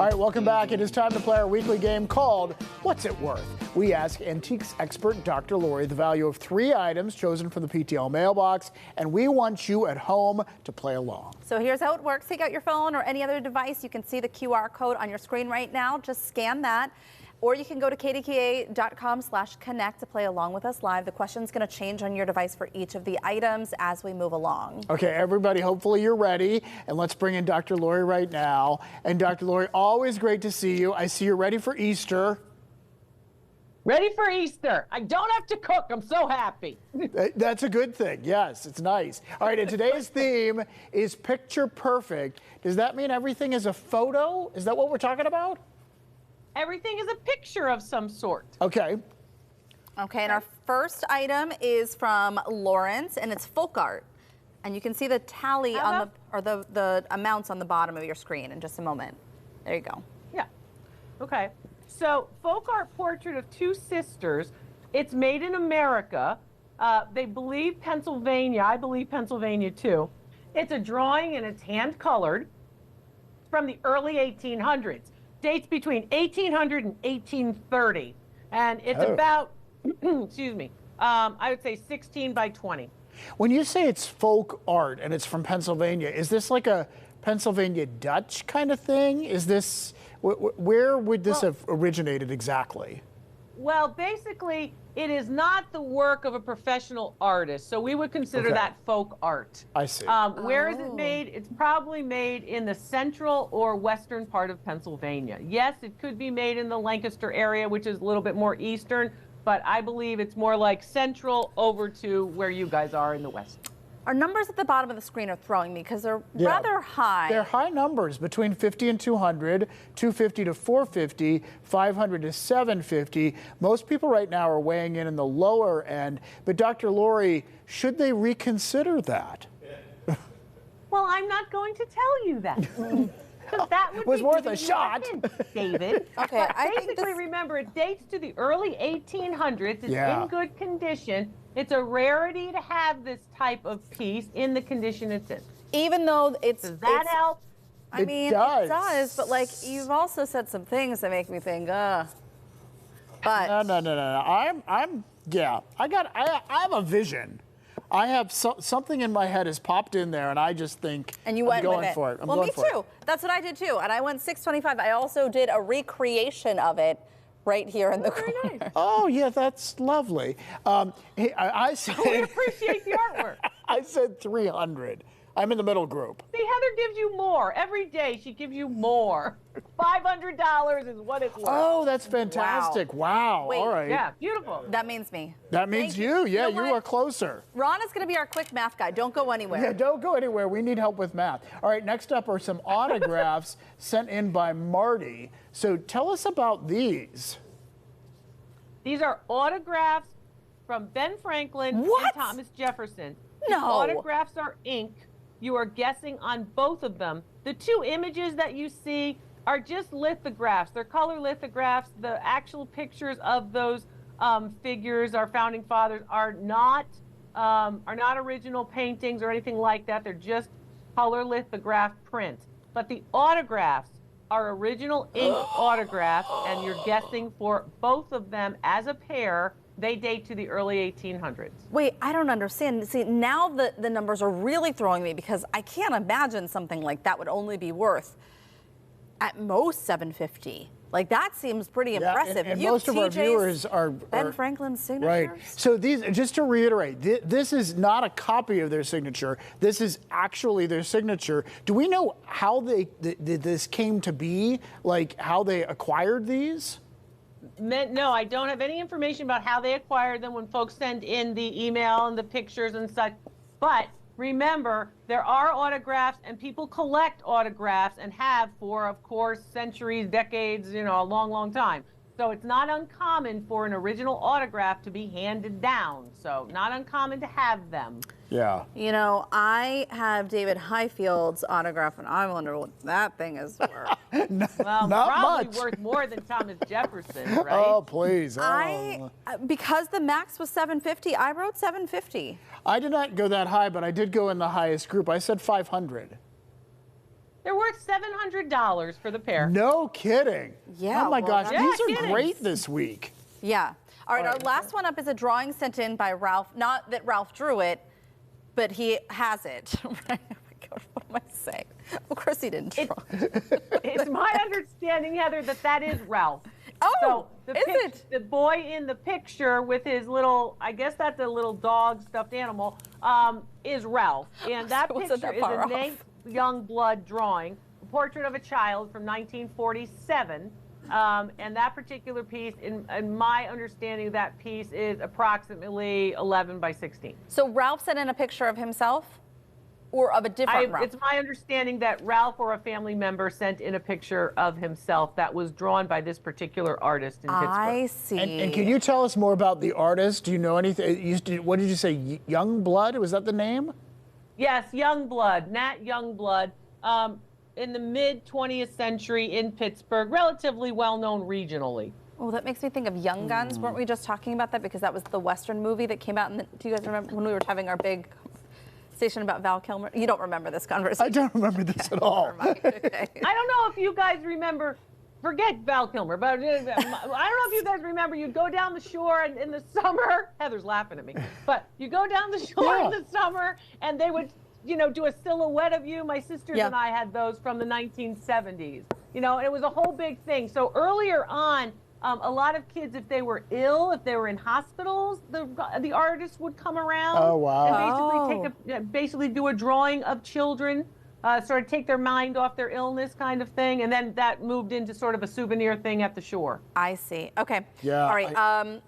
All right, welcome back. It is time to play our weekly game called What's It Worth? We ask antiques expert Dr. Lori the value of 3 items chosen from the PTL mailbox, and we want you at home to play along. So here's how it works. Take out your phone or any other device. You can see the QR code on your screen right now. Just scan that. Or you can go to kdka.com/connect to play along with us live. The question's going to change on your device for each of the items as we move along. Okay, everybody, hopefully you're ready. And let's bring in Dr. Lori right now. And Dr. Lori, always great to see you. I see you're ready for Easter. Ready for Easter. I don't have to cook. I'm so happy. That's a good thing. Yes, it's nice. All right, and today's theme is picture perfect. Does that mean everything is a photo? Is that what we're talking about? Everything is a picture of some sort. Okay. Okay, and our first item is from Lawrence, and it's folk art. And you can see the tally on the amounts on the bottom of your screen in just a moment. There you go. Yeah. Okay. So, folk art portrait of 2 sisters. It's made in America. They believe Pennsylvania. I believe Pennsylvania too. It's a drawing and it's hand colored. It's from the early 1800s. Dates between 1800 and 1830. And it's about, excuse me, I would say 16 by 20. When you say it's folk art and it's from Pennsylvania, is this like a Pennsylvania Dutch kind of thing? Is this, where would this have originated exactly? Well, basically, it is not the work of a professional artist, so we would consider that folk art. I see. Where is it made? It's probably made in the central or western part of Pennsylvania. Yes, it could be made in the Lancaster area, which is a little bit more eastern, but I believe it's more like central over to where you guys are in the west. Our numbers at the bottom of the screen are throwing me because they're rather high. They're high numbers, between 50 and 200, 250 to 450, 500 to 750. Most people right now are weighing in the lower end. But Dr. Lori, should they reconsider that? Well, I'm not going to tell you that. Because that would was be worth a shot, David. Okay, Basically, remember, it dates to the early 1800s. It's in good condition. It's a rarity to have this type of piece in the condition it's in. Even though it's... Does that help? I mean, it does, but like, you've also said some things that make me think, But... No. I have a vision. I have something in my head has popped in there, and I just think I'm going for it. Well, me too. That's what I did too, and I went 625. I also did a recreation of it right here in the corner. Nice. Oh yeah, that's lovely. I said we appreciate the artwork. I said 300. I'm in the middle group. See, Heather gives you more. Every day she gives you more. $500 is what it's worth. Oh, that's fantastic. Wow. Wait, all right. Yeah, beautiful. That means me. That means you. Yeah, you are closer. Ron is going to be our quick math guy. Don't go anywhere. Yeah, don't go anywhere. We need help with math. All right, next up are some autographs sent in by Marty. So tell us about these. These are autographs from Ben Franklin and Thomas Jefferson. No. The autographs are ink. You are guessing on both of them. The 2 images that you see are just lithographs. They're color lithographs. The actual pictures of those figures, our founding fathers, are not original paintings or anything like that. They're just color lithograph prints. But the autographs are original ink autographs, and you're guessing for both of them as a pair. They date to the early 1800s. Wait, I don't understand. See, now the numbers are really throwing me because I can't imagine something like that would only be worth at most $750. Like, that seems pretty impressive. And most of our viewers are Ben Franklin's signatures. Right. So these, just to reiterate, this is not a copy of their signature. This is actually their signature. Do we know how this came to be? Like, how they acquired these? No, I don't have any information about how they acquired them when folks send in the email and the pictures and such. But remember, there are autographs, and people collect autographs and have for, of course, centuries, decades, a long, long time. So it's not uncommon for an original autograph to be handed down. So not uncommon to have them. Yeah. I have David Highfield's autograph, and I wonder what that thing is worth. Well, not probably much. worth more than Thomas Jefferson, right? Oh, please. Because the max was $750, I wrote $750. I did not go that high, but I did go in the highest group. I said 500. They're worth $700 for the pair. No kidding. Yeah, Oh my well, gosh, that's- these Yeah, are kidding. great this week. Yeah. All right, our right. last one up is a drawing sent in by Ralph. Not that Ralph drew it, but he has it. Right? Oh my God, what am I saying? Of course he didn't draw. It's my understanding, Heather, that is Ralph. Oh, so is it? The boy in the picture with his little, I guess that's a little dog stuffed animal, is Ralph. And that So it wasn't picture that is far a off. Nate Youngblood drawing, a portrait of a child from 1947. And that particular piece, in my understanding, that piece is approximately 11 by 16. So Ralph sent in a picture of himself or of a different Ralph? It's my understanding that Ralph or a family member sent in a picture of himself that was drawn by this particular artist in Pittsburgh. I see. And can you tell us more about the artist? Do you know anything? What did you say? Youngblood? Was that the name? Yes, Youngblood, Nat Youngblood, in the mid 20th century in Pittsburgh, relatively well known regionally. Oh, that makes me think of Young Guns. Weren't we just talking about that because that was the Western movie that came out? Do you guys remember when we were having our big conversation about Val Kilmer? You don't remember this conversation. I don't remember this at all. Never mind. Okay. I don't know if you guys remember, forget Val Kilmer, but I don't know if you guys remember, you'd go down the shore and in the summer, Heather's laughing at me, but you go down the shore in the summer and they would, do a silhouette of you. My sisters and I had those from the 1970s, and it was a whole big thing. So earlier on, a lot of kids, if they were ill, if they were in hospitals, the artists would come around. Oh, wow. And basically do a drawing of children, sort of take their mind off their illness kind of thing. And then that moved into sort of a souvenir thing at the shore. I see. Okay. Yeah, All right.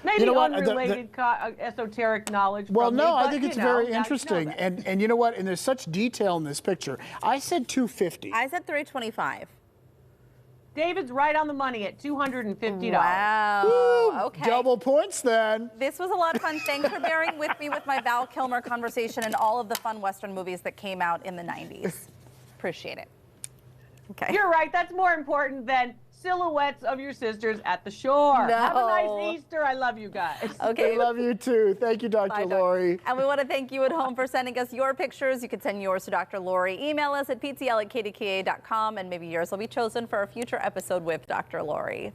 Maybe You know what? unrelated esoteric knowledge. Well, from no, me, I but, think it's now very you know interesting. that. And you know what? And there's such detail in this picture. I said 250. I said 325. David's right on the money at $250. Wow. Woo! Okay. Double points then. This was a lot of fun. Thanks for bearing with me with my Val Kilmer conversation and all of the fun Western movies that came out in the 90s. Appreciate it. Okay. You're right. That's more important than silhouettes of your sisters at the shore. No. Have a nice Easter. I love you guys. Okay. I love you too. Thank you, Dr. Bye, Lori. And we want to thank you at home for sending us your pictures. You can send yours to Dr. Lori. Email us at ptl@kdka.com, and maybe yours will be chosen for a future episode with Dr. Lori.